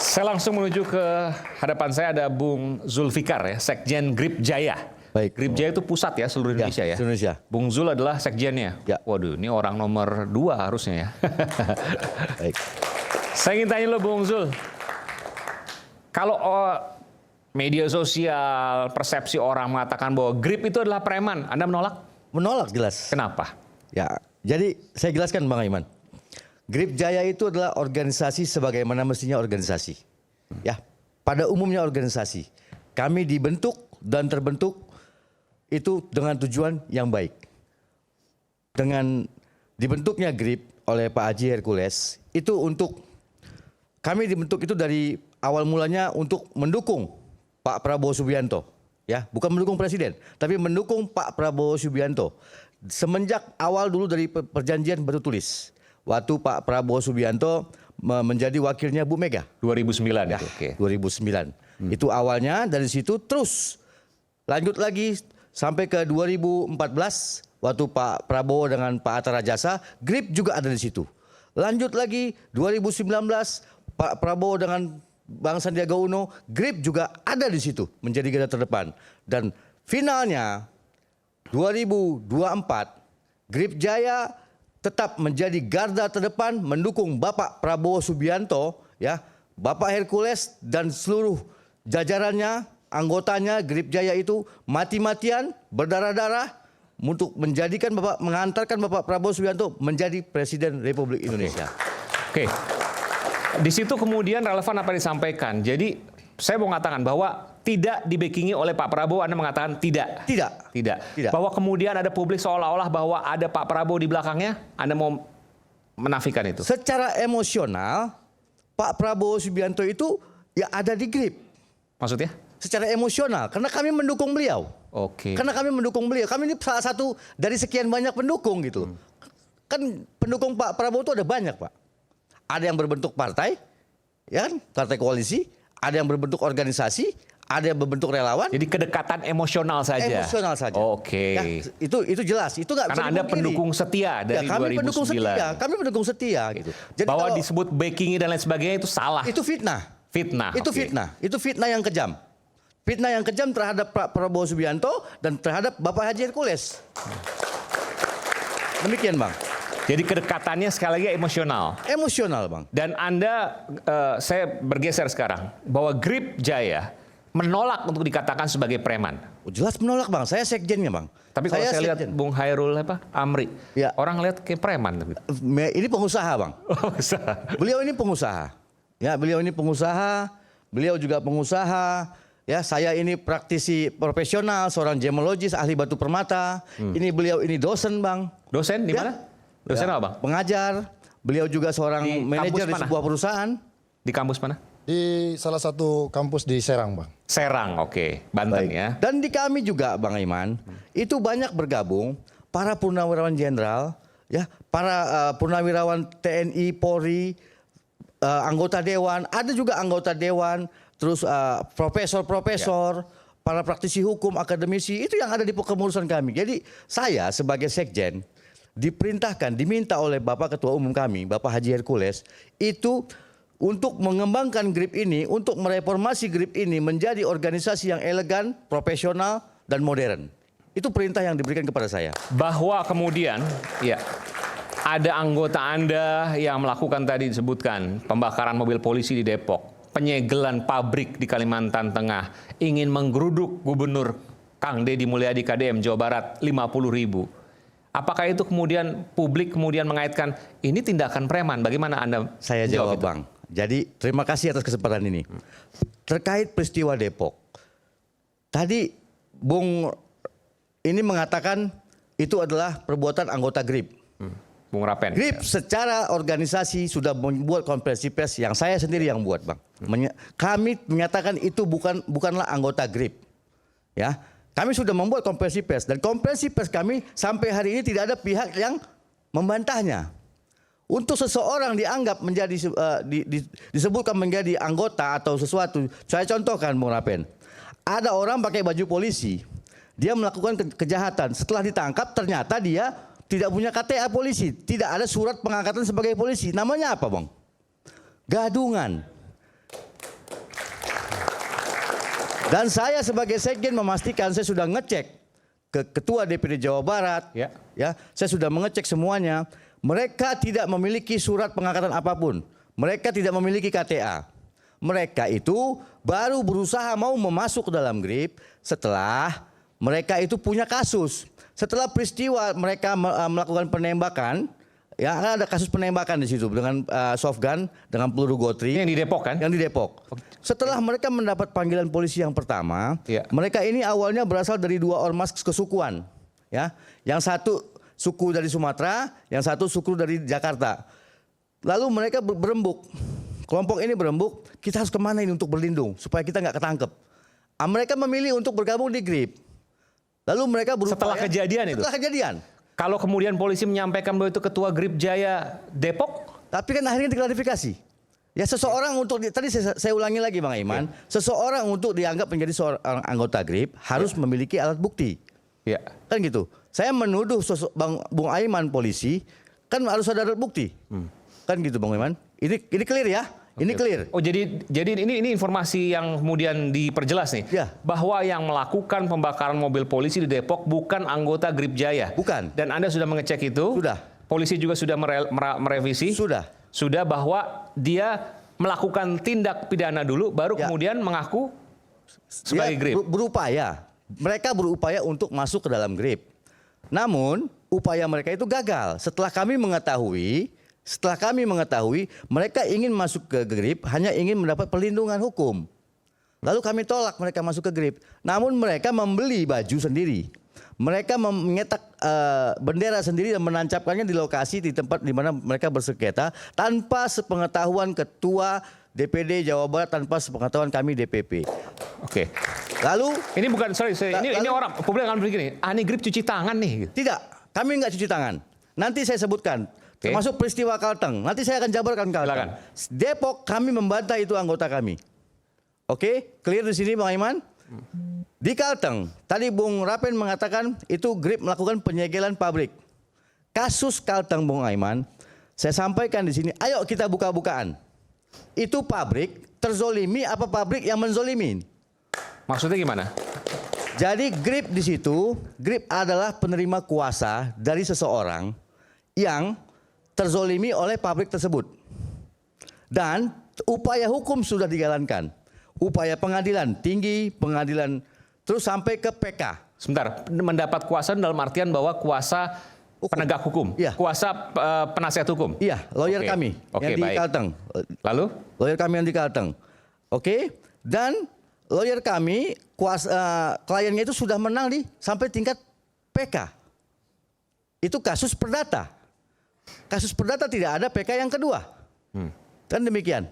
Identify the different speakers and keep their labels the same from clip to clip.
Speaker 1: Saya langsung menuju ke hadapan saya ada Bung Zulfikar ya, Sekjen Grip Jaya.
Speaker 2: Baik.
Speaker 1: Grip Jaya itu pusat ya seluruh Indonesia ya.
Speaker 2: Indonesia.
Speaker 1: Bung Zul adalah sekjennya.
Speaker 2: Ya.
Speaker 1: Waduh, ini orang nomor 2 harusnya ya.
Speaker 2: Baik.
Speaker 1: Saya ingin tanya lo Bung Zul. Kalau media sosial, persepsi orang mengatakan bahwa Grip itu adalah preman, Anda menolak?
Speaker 2: Menolak jelas.
Speaker 1: Kenapa?
Speaker 2: Ya, jadi saya jelaskan Bang Aiman. Grip Jaya itu adalah organisasi sebagaimana mestinya organisasi. Ya, pada umumnya organisasi. Kami dibentuk dan terbentuk itu dengan tujuan yang baik. Dengan dibentuknya Grip oleh Pak Haji Hercules, itu untuk kami dibentuk itu dari awal mulanya untuk mendukung Pak Prabowo Subianto. Ya, bukan mendukung presiden, tapi mendukung Pak Prabowo Subianto. Semenjak awal dulu dari perjanjian batu tulis. Waktu Pak Prabowo Subianto menjadi wakilnya Bu Mega.
Speaker 1: 2009
Speaker 2: Ya,
Speaker 1: itu. Oke.
Speaker 2: 2009. Itu awalnya dari situ terus lanjut lagi sampai ke 2014 waktu Pak Prabowo dengan Pak Hatta Rajasa, Grip juga ada di situ. Lanjut lagi 2019 Pak Prabowo dengan Bang Sandiaga Uno, Grip juga ada di situ menjadi garda terdepan. Dan finalnya 2024 Grip Jaya tetap menjadi garda terdepan mendukung Bapak Prabowo Subianto, ya, Bapak Hercules dan seluruh jajarannya, anggotanya Grip Jaya itu mati-matian, berdarah-darah untuk mengantarkan Bapak Prabowo Subianto menjadi Presiden Republik Indonesia.
Speaker 1: Oke. Di situ kemudian relevan apa disampaikan. Jadi saya mau mengatakan bahwa tidak dibackingi oleh Pak Prabowo, Anda mengatakan tidak.
Speaker 2: Tidak.
Speaker 1: Tidak. Bahwa kemudian ada publik seolah-olah bahwa ada Pak Prabowo di belakangnya, Anda mau menafikan itu?
Speaker 2: Secara emosional, Pak Prabowo Subianto itu ya ada di Grip.
Speaker 1: Maksudnya?
Speaker 2: Secara emosional, karena kami mendukung beliau.
Speaker 1: Oke.
Speaker 2: Karena kami mendukung beliau. Kami ini salah satu dari sekian banyak pendukung gitu. Kan pendukung Pak Prabowo itu ada banyak, Pak. Ada yang berbentuk partai, ya kan? Partai koalisi. Ada yang berbentuk organisasi. Ada yang berbentuk relawan.
Speaker 1: Jadi kedekatan emosional saja.
Speaker 2: Emosional saja.
Speaker 1: Oke.
Speaker 2: Ya, itu jelas. Itu nggak bisa
Speaker 1: Karena Anda
Speaker 2: dipungkiri.
Speaker 1: pendukung setia dari
Speaker 2: ya, kami
Speaker 1: 2009.
Speaker 2: pendukung setia. Kami pendukung setia gitu. Jadi
Speaker 1: bahwa
Speaker 2: kalau
Speaker 1: disebut backingi dan lain sebagainya itu salah.
Speaker 2: itu fitnah.
Speaker 1: Fitnah.
Speaker 2: Itu
Speaker 1: oke.
Speaker 2: fitnah. Itu fitnah yang kejam. Fitnah yang kejam terhadap Pak Prabowo Subianto dan terhadap Bapak Haji Hercules. Demikian, Bang.
Speaker 1: Jadi kedekatannya sekali lagi emosional.
Speaker 2: Emosional, Bang.
Speaker 1: Dan Anda, saya bergeser sekarang, bahwa Grip Jaya menolak untuk dikatakan sebagai preman.
Speaker 2: Oh, jelas menolak, Bang. Saya sekjennya, Bang.
Speaker 1: Tapi kalau saya lihat
Speaker 2: sekjen.
Speaker 1: Bung Hairul
Speaker 2: Ya.
Speaker 1: Amri, orang lihat kayak preman.
Speaker 2: Ini pengusaha, Bang.
Speaker 1: Oh, bisa.
Speaker 2: Beliau ini pengusaha. Ya, beliau ini pengusaha. Beliau juga pengusaha. Ya, saya ini praktisi profesional, seorang gemologis, ahli batu permata. Ini beliau ini dosen, Bang.
Speaker 1: Dosen di
Speaker 2: Ya.
Speaker 1: mana? Dosen
Speaker 2: Ya,
Speaker 1: apa, Bang?
Speaker 2: pengajar. Beliau juga seorang
Speaker 1: Di
Speaker 2: manajer di
Speaker 1: kampus mana?
Speaker 2: sebuah perusahaan.
Speaker 1: Di kampus mana?
Speaker 3: Di salah satu kampus di Serang, Bang.
Speaker 1: Serang, oke. Banten ya.
Speaker 2: Dan di kami juga, Bang Aiman, itu banyak bergabung para purnawirawan jenderal, ya, para purnawirawan TNI, Polri, anggota dewan, ada juga anggota dewan, terus profesor-profesor, para praktisi hukum, akademisi, itu yang ada di kepengurusan kami. Jadi saya sebagai sekjen diperintahkan, diminta oleh Bapak Ketua Umum kami, Bapak Haji Hercules, itu untuk mengembangkan Grip ini, untuk mereformasi Grip ini menjadi organisasi yang elegan, profesional, dan modern. Itu perintah yang diberikan kepada saya.
Speaker 1: Bahwa kemudian, ya, ada anggota Anda yang melakukan tadi disebutkan pembakaran mobil polisi di Depok, penyegelan pabrik di Kalimantan Tengah, ingin menggeruduk Gubernur Kang Deddy Mulyadi KDM Jawa Barat 50.000. Apakah itu kemudian publik kemudian mengaitkan ini tindakan preman? Bagaimana Anda
Speaker 2: Saya jawab,
Speaker 1: itu?
Speaker 2: Bang. Jadi terima kasih atas kesempatan ini. Terkait peristiwa Depok. Tadi Bung ini mengatakan itu adalah perbuatan anggota Grip.
Speaker 1: Bung Rapen.
Speaker 2: Grip secara organisasi sudah membuat konferensi pers yang saya sendiri yang buat, Bang. Kami menyatakan itu bukanlah anggota Grip. Ya, kami sudah membuat konferensi pers dan konferensi pers kami sampai hari ini tidak ada pihak yang membantahnya. Untuk seseorang dianggap menjadi disebutkan menjadi anggota atau sesuatu, saya contohkan, Bung Rapen. Ada orang pakai baju polisi, dia melakukan kejahatan. Setelah ditangkap ternyata dia tidak punya KTA polisi, tidak ada surat pengangkatan sebagai polisi. Namanya apa, Bang? Gadungan. Dan saya sebagai sekjen memastikan saya sudah ngecek ke Ketua DPD Jawa Barat, ya, saya sudah mengecek semuanya. Mereka tidak memiliki surat pengangkatan apapun. Mereka tidak memiliki KTA. Mereka itu baru berusaha mau memasuk ke dalam GRIP setelah mereka itu punya kasus. Setelah peristiwa mereka melakukan penembakan, ya ada kasus penembakan di situ dengan soft gun dengan peluru gotri.
Speaker 1: Yang di Depok kan?
Speaker 2: Yang di Depok. Setelah mereka mendapat panggilan polisi yang pertama, mereka ini awalnya berasal dari 2 ormas kesukuan, ya. Yang satu suku dari Sumatera, yang satu suku dari Jakarta. Lalu mereka berembuk. Kelompok ini berembuk, kita harus kemana ini untuk berlindung supaya kita nggak ketangkep. Mereka memilih untuk bergabung di GRIP. Lalu mereka berupaya.
Speaker 1: Setelah kejadian itu?
Speaker 2: Setelah kejadian.
Speaker 1: Kalau kemudian polisi menyampaikan bahwa itu ketua GRIP Jaya Depok?
Speaker 2: Tapi kan akhirnya diklarifikasi. Ya seseorang untuk, tadi saya ulangi lagi Bang Iman, seseorang untuk dianggap menjadi seorang anggota GRIP harus memiliki alat bukti.
Speaker 1: Ya.
Speaker 2: Kan gitu. Saya menuduh Bung Aiman polisi, kan harus ada alat bukti. Kan gitu Bang Iman. Ini clear ya? Ini clear.
Speaker 1: Oh jadi ini informasi yang kemudian diperjelas nih.
Speaker 2: Ya.
Speaker 1: Bahwa yang melakukan pembakaran mobil polisi di Depok bukan anggota GRIP Jaya.
Speaker 2: Bukan.
Speaker 1: Dan Anda sudah mengecek itu?
Speaker 2: Sudah.
Speaker 1: Polisi juga sudah merevisi?
Speaker 2: Sudah.
Speaker 1: Sudah bahwa dia melakukan tindak pidana dulu baru kemudian mengaku sebagai GRIP.
Speaker 2: Berupaya. Mereka berupaya untuk masuk ke dalam GRIP. Namun upaya mereka itu gagal. Setelah kami mengetahui mereka ingin masuk ke GRIP hanya ingin mendapat perlindungan hukum. Lalu kami tolak mereka masuk ke GRIP. Namun mereka membeli baju sendiri. Mereka menyetak bendera sendiri dan menancapkannya di lokasi di tempat di mana mereka bersengketa tanpa sepengetahuan Ketua DPD Jawa Barat, tanpa sepengetahuan kami DPP.
Speaker 1: Oke.
Speaker 2: Lalu
Speaker 1: ini bukan ini orang publik akan berpikir ini GRIP cuci tangan nih.
Speaker 2: Tidak, kami nggak cuci tangan. Nanti saya sebutkan. Termasuk peristiwa Kalteng. Nanti saya akan jabarkan Kalteng. Depok kami membantah itu anggota kami. Oke, clear di sini Bang Aiman? Di Kalteng, tadi Bung Rapen mengatakan itu GRIP melakukan penyegelan pabrik. Kasus Kalteng Bung Aiman, saya sampaikan di sini, ayo kita buka-bukaan. Itu pabrik terzolimi apa pabrik yang menzolimin?
Speaker 1: Maksudnya gimana?
Speaker 2: Jadi GRIP di situ, GRIP adalah penerima kuasa dari seseorang yang terzolimi oleh pabrik tersebut. Dan upaya hukum sudah dijalankan. Upaya pengadilan tinggi, pengadilan terus sampai ke PK.
Speaker 1: Sebentar, mendapat kuasa dalam artian bahwa kuasa penegak hukum, kuasa penasihat hukum.
Speaker 2: Iya, lawyer kami yang di Kalteng.
Speaker 1: Lalu?
Speaker 2: Lawyer kami yang di Kalteng. Oke, dan lawyer kami kliennya itu sudah menang sampai tingkat PK. Itu kasus perdata. Kasus perdata tidak ada PK yang kedua. Kan demikian.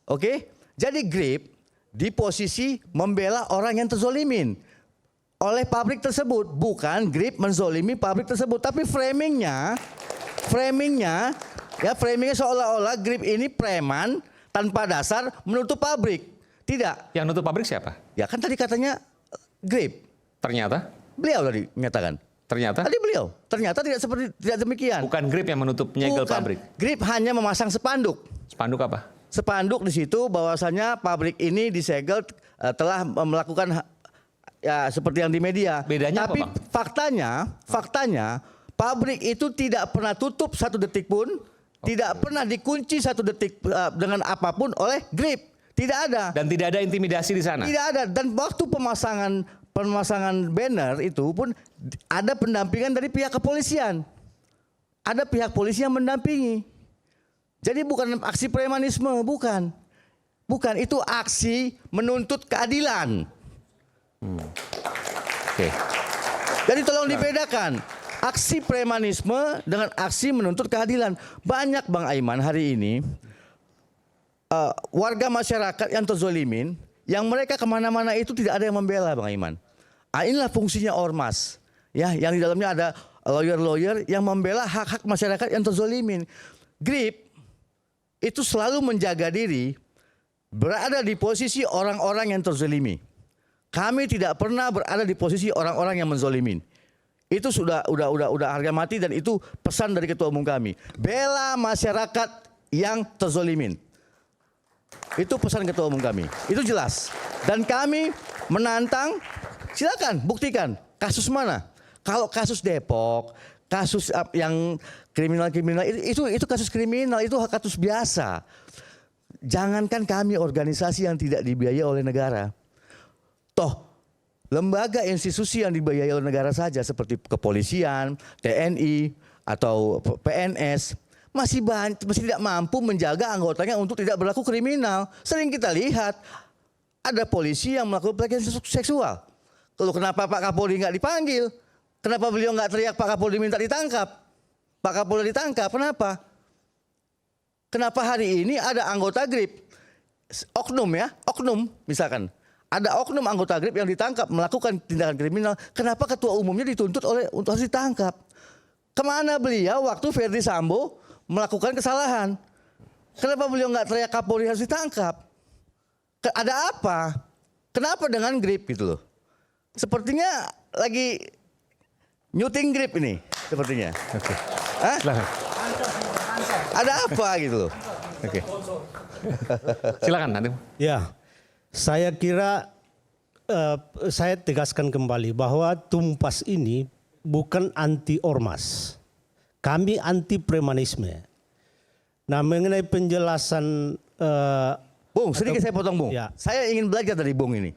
Speaker 2: Oke, jadi GRIP di posisi membela orang yang terzolimin oleh pabrik tersebut. Bukan GRIP menzolimi pabrik tersebut, tapi framingnya seolah-olah GRIP ini preman tanpa dasar menutup pabrik. Tidak.
Speaker 1: Yang nutup pabrik siapa?
Speaker 2: Ya kan tadi katanya GRIP.
Speaker 1: Ternyata?
Speaker 2: Beliau tadi menyatakan.
Speaker 1: Ternyata?
Speaker 2: Tadi beliau. Ternyata tidak demikian.
Speaker 1: Bukan GRIP yang menutup menyegel pabrik.
Speaker 2: GRIP hanya memasang spanduk.
Speaker 1: Spanduk apa?
Speaker 2: Spanduk di situ bahwasanya pabrik ini disegel telah melakukan ya seperti yang di media.
Speaker 1: Bedanya
Speaker 2: tapi
Speaker 1: apa, Bang?
Speaker 2: faktanya pabrik itu tidak pernah tutup 1 detik pun, tidak pernah dikunci 1 detik dengan apapun oleh GRIP. Tidak ada.
Speaker 1: Dan tidak ada intimidasi di sana.
Speaker 2: Tidak ada. Dan waktu pemasangan banner itu pun ada pendampingan dari pihak kepolisian. Ada pihak polisi yang mendampingi. Jadi bukan aksi premanisme, bukan. Bukan, itu aksi menuntut keadilan.
Speaker 1: Oke.
Speaker 2: Jadi tolong dibedakan aksi premanisme dengan aksi menuntut keadilan. Banyak Bang Aiman hari ini warga masyarakat yang terzolimin, yang mereka kemana-mana itu tidak ada yang membela Bang Aiman. Inilah fungsinya ormas, ya, yang di dalamnya ada lawyer-lawyer yang membela hak-hak masyarakat yang terzolimin. GRIP itu selalu menjaga diri berada di posisi orang-orang yang terzolimi. Kami tidak pernah berada di posisi orang-orang yang menzolimin. Itu sudah harga mati dan itu pesan dari ketua umum kami. Bela masyarakat yang terzolimin. Itu pesan ketua umum kami. Itu jelas. Dan kami menantang, silakan buktikan. Kasus mana? Kalau kasus Depok, kasus yang kriminal-kriminal itu kasus kriminal, itu kasus biasa. Jangankan kami organisasi yang tidak dibiayai oleh negara. Toh lembaga institusi yang dibiayai oleh negara saja seperti kepolisian, TNI atau PNS masih tidak mampu menjaga anggotanya untuk tidak berlaku kriminal. Sering kita lihat ada polisi yang melakukan pelecehan seksual. Kalau kenapa Pak Kapolri nggak dipanggil? Kenapa beliau nggak teriak Pak Kapolri minta ditangkap? Pak Kapolri ditangkap, kenapa? Kenapa hari ini ada anggota GRIP, oknum misalkan. Ada oknum anggota GRIP yang ditangkap melakukan tindakan kriminal. Kenapa ketua umumnya dituntut untuk harus ditangkap? Kemana beliau waktu Verdi Sambo melakukan kesalahan? Kenapa beliau nggak teriak Kapolri harus ditangkap? Ada apa? Kenapa dengan GRIP gitu loh? Sepertinya lagi nyuting GRIP ini, sepertinya.
Speaker 1: Oke.
Speaker 2: Hah?
Speaker 1: Silakan.
Speaker 2: Ada apa gitu loh?
Speaker 1: Oke. Silakan nanti.
Speaker 4: Ya, saya kira saya tegaskan kembali bahwa Tumpas ini bukan anti ormas. Kami anti premanisme. Nah, mengenai penjelasan
Speaker 2: Bung, sedikit saya potong Bung.
Speaker 4: Ya.
Speaker 2: Saya ingin belajar dari Bung ini.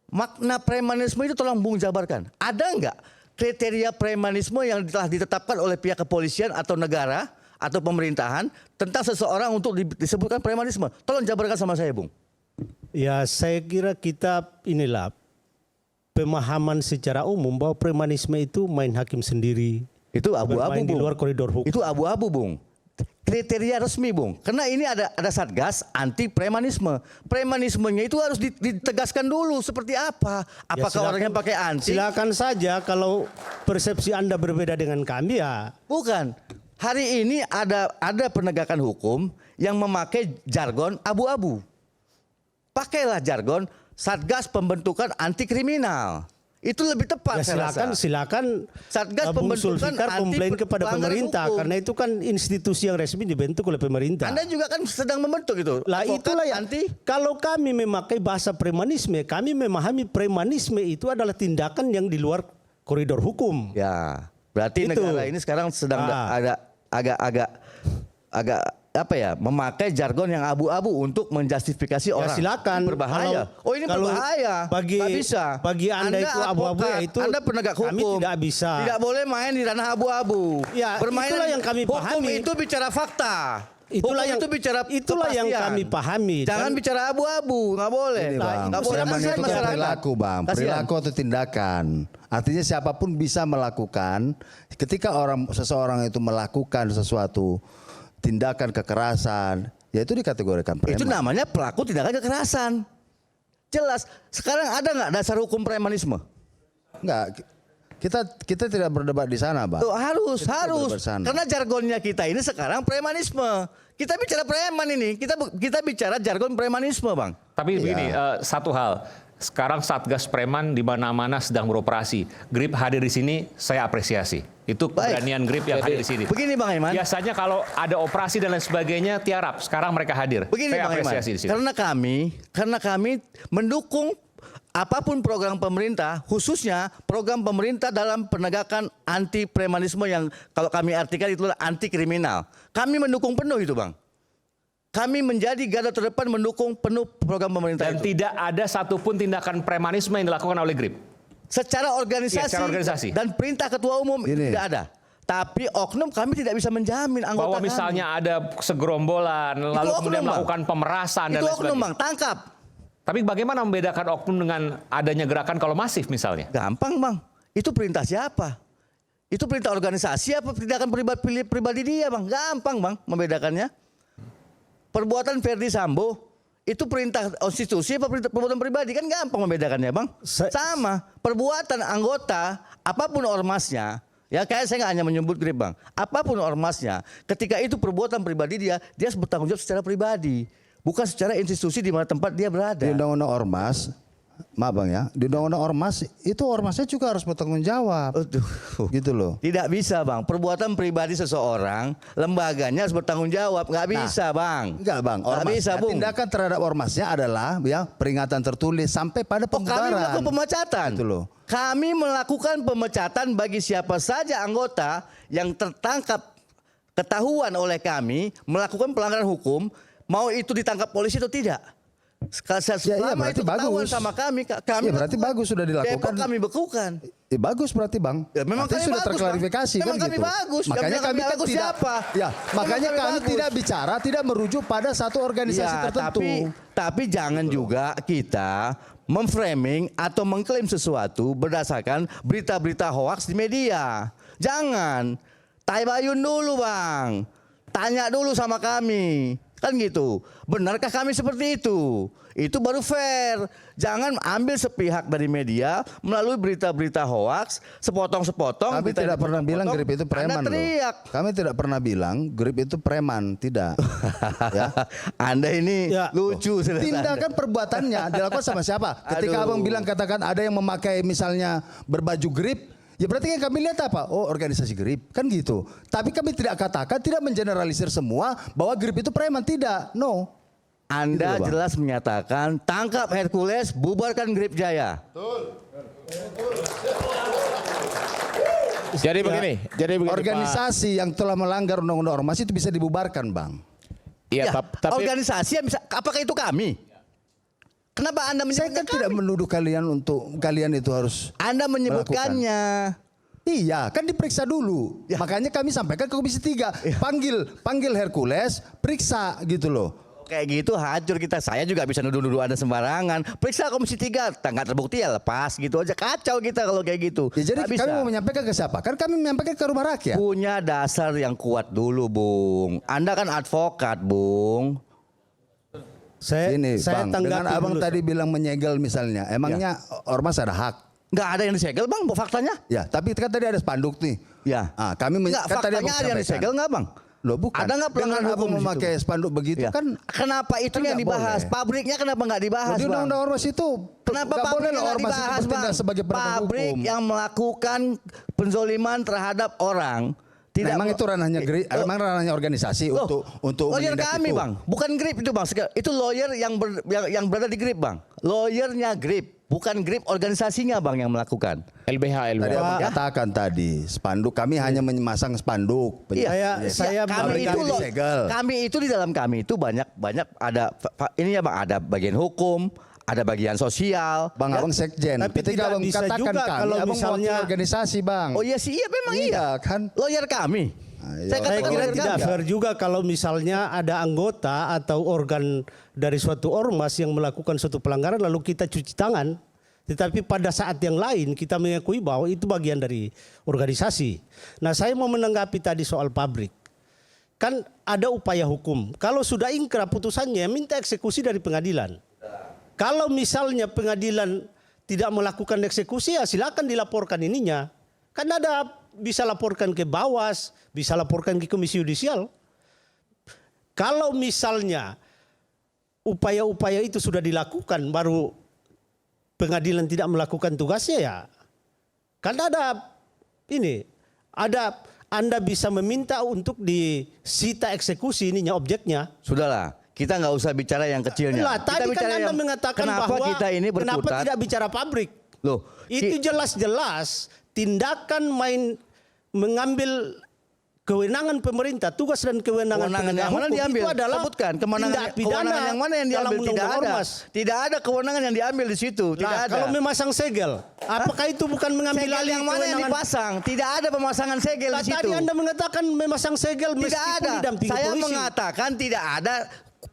Speaker 2: Makna premanisme itu tolong Bung jabarkan. Ada nggak kriteria premanisme yang telah ditetapkan oleh pihak kepolisian atau negara atau pemerintahan tentang seseorang untuk disebutkan premanisme? Tolong jabarkan sama saya Bung.
Speaker 4: ya saya kira kita inilah pemahaman secara umum bahwa premanisme itu main hakim sendiri.
Speaker 2: Itu abu-abu
Speaker 4: bermain di
Speaker 2: Bung.
Speaker 4: luar koridor hukum.
Speaker 2: Itu abu-abu Bung. Kriteria resmi Bung. Karena ini ada Satgas anti premanisme. Premanismenya itu harus ditegaskan dulu seperti apa. Apakah
Speaker 4: silakan-
Speaker 2: orangnya pakai anti?
Speaker 4: Silakan saja kalau persepsi Anda berbeda dengan kami ya.
Speaker 2: Bukan. Hari ini ada penegakan hukum yang memakai jargon abu-abu. Pakailah jargon Satgas Pembentukan Anti Kriminal. Itu lebih tepat
Speaker 4: Ya
Speaker 2: saya rasa.
Speaker 4: silakan
Speaker 2: Satgas
Speaker 4: Bung
Speaker 2: Pembentukan
Speaker 4: Zulfikar
Speaker 2: Anti
Speaker 4: komplain kepada
Speaker 2: Pelanggaran
Speaker 4: pemerintah
Speaker 2: Hukum.
Speaker 4: karena itu kan institusi yang resmi dibentuk oleh pemerintah.
Speaker 2: Anda juga kan sedang membentuk itu.
Speaker 4: Lah
Speaker 2: Advokat
Speaker 4: itulah yang
Speaker 2: anti.
Speaker 4: kalau kami memakai bahasa premanisme, kami memahami premanisme itu adalah tindakan yang di luar koridor hukum.
Speaker 2: Ya, berarti
Speaker 4: Itu.
Speaker 2: negara ini sekarang sedang
Speaker 4: Ah.
Speaker 2: ada agak apa ya, memakai jargon yang abu-abu untuk menjustifikasi orang.
Speaker 4: silakan.
Speaker 2: Ini berbahaya.
Speaker 4: Kalau-
Speaker 2: Ini
Speaker 4: kalau
Speaker 2: berbahaya.
Speaker 4: bagi-
Speaker 2: Nggak bisa.
Speaker 4: bagi Anda itu abu-abu,
Speaker 2: advokat,
Speaker 4: ya itu
Speaker 2: Anda penegak
Speaker 4: kami
Speaker 2: hukum.
Speaker 4: tidak bisa.
Speaker 2: Tidak boleh main di ranah abu-abu.
Speaker 4: Ya, itulah yang kami
Speaker 2: hukum
Speaker 4: pahami.
Speaker 2: itu bicara fakta.
Speaker 4: Itulah
Speaker 2: Hukum
Speaker 4: yang
Speaker 2: itu bicara
Speaker 4: itulah yang
Speaker 2: kepastian.
Speaker 4: kami pahami.
Speaker 2: Jangan
Speaker 4: Dan-
Speaker 2: bicara abu-abu, nggak boleh.
Speaker 5: Ini, Bang,
Speaker 2: Nggak boleh.
Speaker 5: preman
Speaker 2: Kasihan
Speaker 5: itu kan
Speaker 2: masyarakat.
Speaker 5: perilaku, Bang.
Speaker 2: Kasihan.
Speaker 5: Perilaku atau tindakan. Artinya siapapun bisa melakukan. Ketika seseorang itu melakukan sesuatu tindakan kekerasan, ya itu dikategorikan preman.
Speaker 2: Itu namanya pelaku tindakan kekerasan. Jelas. Sekarang ada nggak dasar hukum premanisme?
Speaker 5: Enggak. Kita tidak berdebat di sana, Bang.
Speaker 2: Tuh, harus.
Speaker 5: berdebat sana.
Speaker 2: Karena jargonnya kita ini sekarang premanisme. Kita bicara preman ini. Kita bicara jargon premanisme, Bang.
Speaker 1: Tapi begini, satu hal. Sekarang Satgas Preman di mana-mana sedang beroperasi. GRIP hadir di sini, saya apresiasi. Itu
Speaker 2: Baik.
Speaker 1: keberanian GRIP yang hadir di sini.
Speaker 2: Begini Bang Iman.
Speaker 1: Biasanya kalau ada operasi dan lain sebagainya tiarap. Sekarang mereka hadir.
Speaker 2: Begini
Speaker 1: Saya
Speaker 2: Bang Iman.
Speaker 1: apresiasi di sini.
Speaker 2: Karena kami mendukung apapun program pemerintah, khususnya program pemerintah dalam penegakan anti premanisme yang kalau kami artikan itu adalah anti kriminal. Kami mendukung penuh itu, Bang. Kami menjadi garda terdepan mendukung penuh program pemerintah
Speaker 1: Dan
Speaker 2: itu.
Speaker 1: tidak ada satupun tindakan premanisme yang dilakukan oleh GRIP.
Speaker 2: Secara organisasi,
Speaker 1: Iya, secara organisasi.
Speaker 2: dan perintah ketua umum
Speaker 5: Ini.
Speaker 2: tidak ada. Tapi oknum kami tidak bisa menjamin anggota
Speaker 1: Bahwa
Speaker 2: kami.
Speaker 1: misalnya ada segerombolan, lalu
Speaker 2: oknum,
Speaker 1: kemudian
Speaker 2: Bang.
Speaker 1: melakukan pemerasan dan
Speaker 2: Itu
Speaker 1: lain
Speaker 2: oknum,
Speaker 1: sebagainya.
Speaker 2: Bang, tangkap.
Speaker 1: Tapi bagaimana membedakan oknum dengan adanya gerakan kalau masif misalnya?
Speaker 2: Gampang, Bang. Itu perintah siapa? Itu perintah organisasi apa tindakan pribadi dia, Bang? Gampang, Bang, membedakannya. Perbuatan Verdi Sambo itu perintah konstitusi apa perbuatan pribadi, kan gampang membedakannya, Bang. Sama, perbuatan anggota apapun ormasnya, ya kayak saya nggak hanya menyebut GRIP, Bang. Apapun ormasnya, ketika itu perbuatan pribadi dia bertanggung jawab secara pribadi, bukan secara institusi di mana tempat dia berada.
Speaker 5: Di Undang-Undang Ormas maaf Bang ya, di undang-undang ormas itu ormasnya juga harus bertanggung jawab. Gitu loh.
Speaker 2: Tidak bisa Bang, perbuatan pribadi seseorang, lembaganya harus bertanggung jawab. Nggak bisa Bang.
Speaker 5: Enggak Bang,
Speaker 2: Nggak bisa Bung.
Speaker 5: tindakan terhadap ormasnya adalah ya peringatan tertulis sampai pada
Speaker 2: Oh, kami
Speaker 5: pembubaran.
Speaker 2: melakukan pemecatan.
Speaker 5: Gitu loh.
Speaker 2: Kami melakukan pemecatan bagi siapa saja anggota yang tertangkap ketahuan oleh kami melakukan pelanggaran hukum, mau itu ditangkap polisi atau tidak. Selama
Speaker 5: berarti
Speaker 2: itu ketahuan
Speaker 5: bagus.
Speaker 2: sama kami
Speaker 5: Ya, berarti
Speaker 2: lakukan.
Speaker 5: bagus sudah dilakukan.
Speaker 2: Depok kami bekukan.
Speaker 5: Bagus berarti Bang.
Speaker 2: Ya, memang
Speaker 5: Artinya
Speaker 2: kami
Speaker 5: sudah
Speaker 2: bagus,
Speaker 5: terklarifikasi
Speaker 2: Bang.
Speaker 5: kan
Speaker 2: Memang kami
Speaker 5: gitu.
Speaker 2: bagus. Yang
Speaker 5: Makanya
Speaker 2: bilang
Speaker 5: kami
Speaker 2: kami
Speaker 5: kan
Speaker 2: bagus
Speaker 5: tidak.
Speaker 2: siapa?
Speaker 5: Ya, makanya
Speaker 2: Memang
Speaker 5: kami
Speaker 2: bagus.
Speaker 5: tidak bicara, tidak merujuk pada satu organisasi
Speaker 2: Ya,
Speaker 5: tertentu.
Speaker 2: tapi jangan juga kita memframing atau mengklaim sesuatu berdasarkan berita-berita hoaks di media. Jangan. Tabayun dulu Bang. Tanya dulu sama kami. Kan gitu. Benarkah kami seperti itu? Itu baru fair. Jangan ambil sepihak dari media melalui berita-berita hoaks, sepotong-sepotong.
Speaker 5: Kami tidak pernah bilang grip itu preman
Speaker 2: Anda
Speaker 5: loh.
Speaker 2: teriak.
Speaker 5: Kami tidak pernah bilang grip itu preman, tidak. Ya.
Speaker 2: Anda ini
Speaker 4: Ya.
Speaker 2: lucu.
Speaker 5: Tindakan perbuatannya dilakukan sama siapa? Ketika
Speaker 2: Aduh.
Speaker 5: Abang bilang katakan ada yang memakai misalnya berbaju grip, ya berarti yang kami lihat apa? Oh, organisasi grip, kan gitu. Tapi kami tidak katakan, tidak mengeneralisir semua bahwa grip itu preman, tidak. No.
Speaker 2: Anda
Speaker 5: Gitu loh, Bang.
Speaker 2: jelas menyatakan tangkap Hercules, bubarkan Grip Jaya.
Speaker 1: Jadi begini, Pak.
Speaker 5: Organisasi yang telah melanggar undang-undang ormas itu bisa dibubarkan, Bang.
Speaker 1: Iya,
Speaker 2: Ya,
Speaker 1: tapi
Speaker 2: organisasi yang bisa, apakah itu kami? Kenapa Anda
Speaker 5: Saya
Speaker 2: menyebutkan
Speaker 5: kan tidak
Speaker 2: kami?
Speaker 5: menuduh kalian untuk kalian itu harus.
Speaker 2: Anda menyebutkannya.
Speaker 5: Iya, kan diperiksa dulu.
Speaker 2: Ya.
Speaker 5: Makanya kami sampaikan ke Komisi 3, panggil Hercules, periksa gitu loh.
Speaker 2: Kayak gitu hancur kita. Saya juga bisa nuduh-nuduh Anda sembarangan. Periksa Komisi 3, nggak terbukti ya lepas gitu aja. Kacau kita kalau kayak gitu.
Speaker 5: Ya, jadi
Speaker 2: Nggak
Speaker 5: kami
Speaker 2: bisa.
Speaker 5: mau menyampaikan ke siapa? Kan kami menyampaikan ke rumah rakyat.
Speaker 2: Punya dasar yang kuat dulu, Bung. Anda kan advokat, Bung.
Speaker 5: Ini
Speaker 4: Saya
Speaker 5: Bang,
Speaker 4: tanggapi
Speaker 5: dengan abang
Speaker 4: dulu.
Speaker 5: tadi bilang menyegel misalnya, emangnya ormas ada hak?
Speaker 2: Nggak ada yang disegel, Bang, faktanya.
Speaker 5: Ya, tapi kan tadi ada spanduk nih.
Speaker 2: Ya.
Speaker 5: Ah, kami
Speaker 2: Nggak,
Speaker 5: kan tadi
Speaker 2: faktanya
Speaker 5: abang
Speaker 2: ada yang
Speaker 5: sampaikan.
Speaker 2: disegel nggak, Bang?
Speaker 5: Loh bukan.
Speaker 2: Ada nggak pelanggaran
Speaker 5: Dengan
Speaker 2: hukum
Speaker 5: abang
Speaker 2: di situ?
Speaker 5: memakai spanduk begitu
Speaker 2: Ya.
Speaker 5: kan?
Speaker 2: Kenapa itu
Speaker 5: kan
Speaker 2: yang
Speaker 5: nggak
Speaker 2: dibahas?
Speaker 5: boleh.
Speaker 2: Pabriknya kenapa nggak dibahas,
Speaker 5: Di
Speaker 2: Bang?
Speaker 5: undang-undang ormas itu
Speaker 2: Kenapa
Speaker 5: nggak boleh
Speaker 2: pabriknya
Speaker 5: loh
Speaker 2: nggak
Speaker 5: ormas itu
Speaker 2: dibahas,
Speaker 5: bertindak
Speaker 2: Bang?
Speaker 5: sebagai penegak
Speaker 2: Pabrik
Speaker 5: hukum.
Speaker 2: yang melakukan penzoliman terhadap orang.
Speaker 5: Nah, emang itu ranahnya emang ranahnya organisasi
Speaker 2: Loh,
Speaker 5: untuk
Speaker 2: lawyer
Speaker 5: menindak
Speaker 2: kami
Speaker 5: itu.
Speaker 2: Bang, bukan grip itu Bang. Itu lawyer yang berada di grip Bang. Lawyernya grip, bukan grip organisasinya Bang yang melakukan.
Speaker 1: LBH.
Speaker 5: Tadi abang
Speaker 2: Ya.
Speaker 5: katakan tadi spanduk kami hanya memasang spanduk.
Speaker 4: Saya
Speaker 2: kami itu
Speaker 5: memberikan disegel.
Speaker 2: kami itu di dalam kami itu banyak ada ini ya Bang, ada bagian hukum, ada bagian sosial.
Speaker 5: Bang
Speaker 2: ya.
Speaker 5: Abang sekjen.
Speaker 4: Tapi
Speaker 5: Ketika
Speaker 4: tidak
Speaker 5: abang
Speaker 4: bisa
Speaker 5: katakan
Speaker 4: juga
Speaker 5: kami,
Speaker 4: kalau
Speaker 5: abang
Speaker 4: misalnya-
Speaker 5: mewakili organisasi bang.
Speaker 2: Oh iya sih, iya memang iya.
Speaker 5: Iya, kan?
Speaker 2: Lawyer kami.
Speaker 5: iya.
Speaker 2: Saya
Speaker 4: Saya
Speaker 2: katakan
Speaker 4: kira
Speaker 2: lawyer
Speaker 4: tidak
Speaker 2: kami.
Speaker 4: fair juga kalau misalnya ada anggota atau organ dari suatu ormas yang melakukan suatu pelanggaran lalu kita cuci tangan. Tetapi pada saat yang lain kita mengakui bahwa itu bagian dari organisasi. Nah, saya mau menanggapi tadi soal pabrik. Kan ada upaya hukum. Kalau sudah ingkrah putusannya minta eksekusi dari pengadilan. Kalau misalnya pengadilan tidak melakukan eksekusi ya silakan dilaporkan ininya. Kan ada bisa laporkan ke Bawas, bisa laporkan ke Komisi Yudisial. Kalau misalnya upaya-upaya itu sudah dilakukan baru pengadilan tidak melakukan tugasnya ya. Kan ada Anda bisa meminta untuk disita eksekusi ininya objeknya.
Speaker 2: Sudahlah, kita nggak usah bicara yang kecilnya.
Speaker 4: Lah,
Speaker 2: Kita
Speaker 4: tadi kan
Speaker 2: bicara
Speaker 4: Anda
Speaker 2: yang-
Speaker 4: mengatakan
Speaker 2: kenapa
Speaker 4: bahwa
Speaker 2: kita ini
Speaker 4: kenapa
Speaker 2: berkutat.
Speaker 4: tidak bicara pabrik?
Speaker 2: Loh,
Speaker 4: Itu jelas-jelas tindakan mengambil kewenangan pemerintah, tugas dan kewenangan
Speaker 2: kewenangan
Speaker 4: penegak
Speaker 2: yang mana
Speaker 4: hukum
Speaker 2: diambil?
Speaker 4: itu adalah
Speaker 2: Sebutkan
Speaker 4: tindak pidana
Speaker 2: kewenangan yang mana yang
Speaker 4: dalam
Speaker 2: diambil? Tidak
Speaker 4: undang-undang
Speaker 2: ada.
Speaker 4: ormas.
Speaker 2: Tidak ada kewenangan yang diambil di situ. Tidak
Speaker 4: Nah,
Speaker 2: ada.
Speaker 4: kalau memasang segel, apakah itu bukan mengambil
Speaker 2: segel
Speaker 4: alih
Speaker 2: yang mana yang
Speaker 4: kewenangan?
Speaker 2: dipasang? Tidak ada pemasangan segel
Speaker 4: Lah,
Speaker 2: di situ.
Speaker 4: tadi Anda mengatakan memasang segel
Speaker 2: Tidak
Speaker 4: meskipun
Speaker 2: ada.
Speaker 4: didampingi
Speaker 2: Saya
Speaker 4: polisi.
Speaker 2: mengatakan tidak ada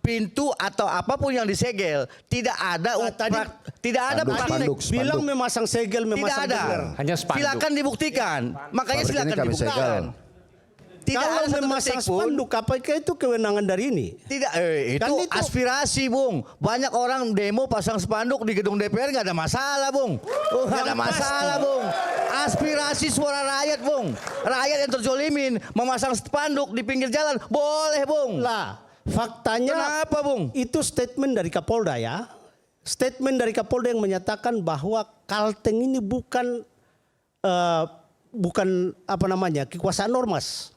Speaker 2: pintu atau apapun yang disegel. Tidak ada
Speaker 4: Nah, tadi-
Speaker 2: tidak ada
Speaker 5: Spanduk,
Speaker 2: praktik.
Speaker 5: spanduk.
Speaker 4: Bilang memasang segel,
Speaker 2: Tidak
Speaker 4: memasang
Speaker 2: ada.
Speaker 4: segel.
Speaker 1: Hanya spanduk.
Speaker 2: Silakan dibuktikan. Makanya
Speaker 5: Pabrik ini
Speaker 2: silakan
Speaker 5: kami
Speaker 2: dibuktikan.
Speaker 5: segel.
Speaker 2: Tidak
Speaker 4: Kalau
Speaker 2: ada satu
Speaker 4: memasang
Speaker 2: detik pun.
Speaker 4: spanduk, apakah itu kewenangan dari ini?
Speaker 2: Tidak, itu,
Speaker 4: Kan itu-
Speaker 2: aspirasi, Bung. Banyak orang demo pasang spanduk di gedung DPR nggak ada masalah, Bung. Nggak ada
Speaker 4: yang
Speaker 2: masalah,
Speaker 4: pasti.
Speaker 2: Bung. Aspirasi suara rakyat, Bung. Rakyat yang terzolimin memasang spanduk di pinggir jalan, boleh, Bung.
Speaker 4: Lah, faktanya
Speaker 2: Kenapa, Bung?
Speaker 4: itu statement dari Kapolda ya. statement dari Kapolda yang menyatakan bahwa Kalteng ini bukan kekuasaan ormas.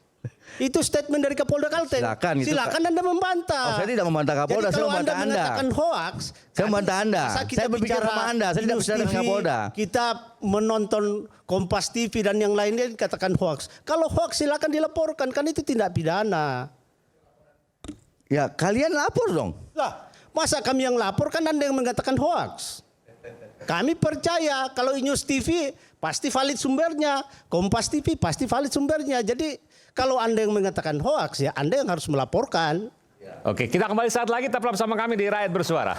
Speaker 4: Itu statement dari Kapolda Kalteng. Silakan Anda membantah.
Speaker 2: Oh, saya tidak membantah Kapolda,
Speaker 4: Jadi
Speaker 2: saya
Speaker 4: kalau Anda
Speaker 2: membantah Anda.
Speaker 4: mengatakan hoax,
Speaker 2: Saya membantah Anda.
Speaker 4: masa kita
Speaker 2: Saya berbicara
Speaker 4: bicara
Speaker 2: sama Anda, saya tidak
Speaker 4: News
Speaker 2: bicara dengan
Speaker 4: TV,
Speaker 2: Kapolda.
Speaker 4: Kita menonton Kompas TV dan yang lainnya dikatakan hoax. Kalau hoax silakan dilaporkan, kan itu tindak pidana.
Speaker 2: Ya, kalian lapor dong.
Speaker 4: Lah, masa kami yang lapor, kan Anda yang mengatakan hoax. Kami percaya kalau News TV pasti valid sumbernya, Kompas TV pasti valid sumbernya. Jadi kalau Anda yang mengatakan hoax, ya Anda yang harus melaporkan.
Speaker 1: Oke, kita kembali saat lagi tetaplah bersama kami di Rakyat Bersuara.